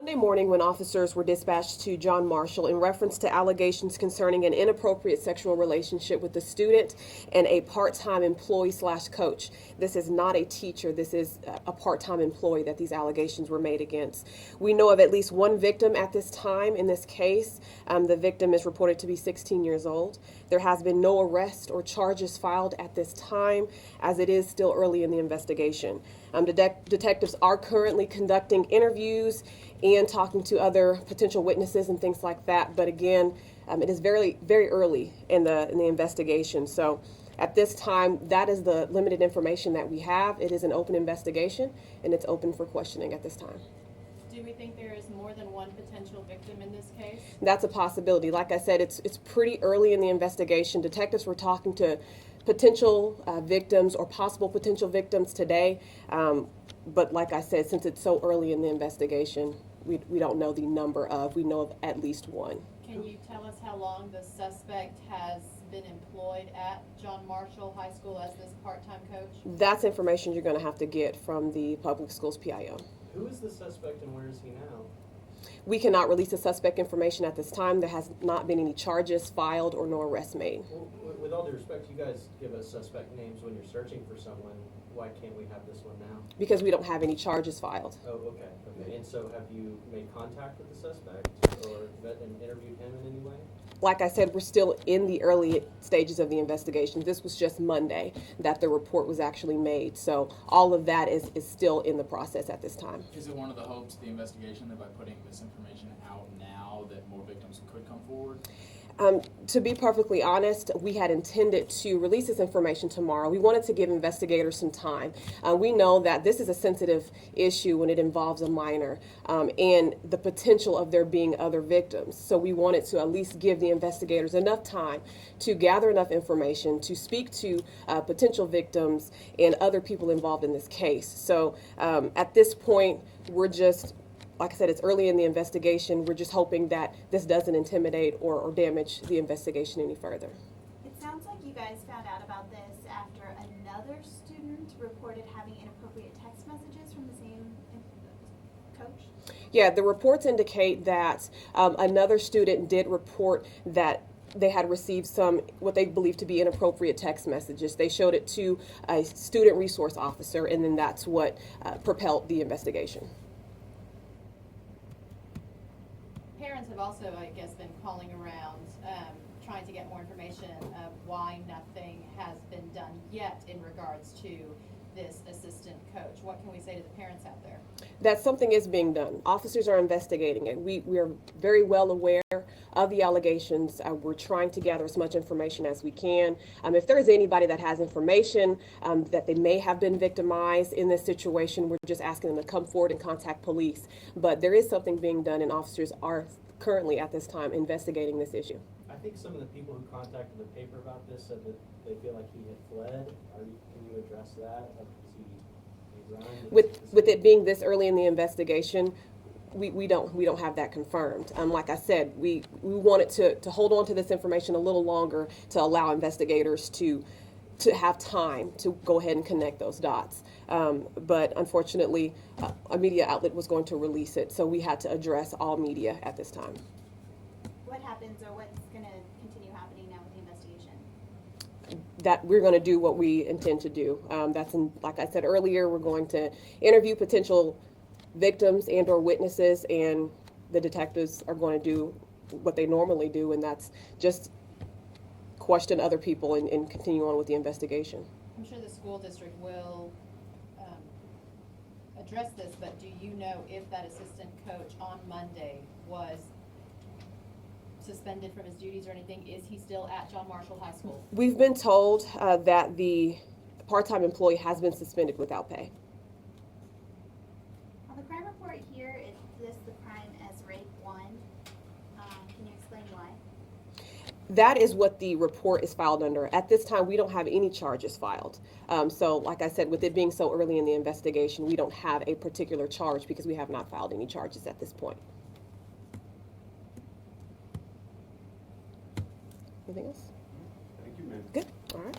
Monday morning when officers were dispatched to John Marshall in reference to allegations concerning an inappropriate sexual relationship with a student and a part-time employee slash coach. This is not a teacher. This is a part-time employee that these allegations were made against. We know of at least one victim at this time in this case. The victim is reported to be 16 years old. There has been no arrest or charges filed at this time, as it is still early in the investigation. Detectives are currently conducting interviews and talking to other potential witnesses and things like that. But again, it is very, very early in the investigation. So at this time, that is the limited information that we have. It is an open investigation, and it's open for questioning at this time. Do we think there is more than one potential victim in this case? That's a possibility. Like I said, it's pretty early in the investigation. Detectives were talking to potential victims or possible potential victims today. But like I said, since it's so early in the investigation, we don't know the number of. We know of at least one. Can you tell us how long the suspect has been employed at John Marshall High School as this part-time coach? That's information you're going to have to get from the public schools PIO. Who is the suspect and where is he now? We cannot release the suspect information at this time. There has not been any charges filed or no arrests made. Well, with all due respect, you guys give us suspect names when you're searching for someone. Why can't we have this one now? Because we don't have any charges filed. Oh, okay. And so have you made contact with the suspect or interviewed him in any way? Like I said, we're still in the early stages of the investigation. This was just Monday that the report was actually made. So all of that is still in the process at this time. Is it one of the hopes of the investigation that by putting this information out now that more victims could come forward? To be perfectly honest, we had intended to release this information tomorrow. We wanted to give investigators some time. We know that this is a sensitive issue when it involves a minor and the potential of there being other victims. So we wanted to at least give the investigators enough time to gather enough information to speak to potential victims and other people involved in this case. So at this point, we're just, like I said, it's early in the investigation. We're just hoping that this doesn't intimidate or damage the investigation any further. It sounds like you guys found out about this after another student reported having inappropriate text messages from the same coach? Yeah, the reports indicate that another student did report that they had received some what they believe to be inappropriate text messages. They showed it to a student resource officer, and then that's what propelled the investigation. Parents have also, I guess, been calling around trying to get more information of why nothing has been done yet in regards to this assistant coach. What can we say to the parents out there? That something is being done. Officers are investigating it. We are very well aware of the allegations. We're trying to gather as much information as we can. If there is anybody that has information that they may have been victimized in this situation, we're just asking them to come forward and contact police. But there is something being done, and officers are currently at this time investigating this issue. I think some of the people who contacted the paper about this said that they feel like he had fled. Can you address that? With it being this early in the investigation, we don't have that confirmed. Like I said, we wanted to hold on to this information a little longer to allow investigators to have time to go ahead and connect those dots. But unfortunately, a media outlet was going to release it, so we had to address all media at this time. What happens or what's going to continue happening now with the investigation? That we're going to do what we intend to do. Like I said earlier, we're going to interview potential victims and or witnesses, and the detectives are going to do what they normally do, and that's just question other people and continue on with the investigation. I'm sure the school district will address this, but do you know if that assistant coach on Monday was suspended from his duties or anything? Is he still at John Marshall High School? We've been told that the part-time employee has been suspended without pay. On the crime report here, it lists the crime as rape 1. Can you explain why? That is what the report is filed under. At this time, we don't have any charges filed. So like I said, with it being so early in the investigation, we don't have a particular charge because we have not filed any charges at this point. Anything else? Thank you, ma'am. Good. All right.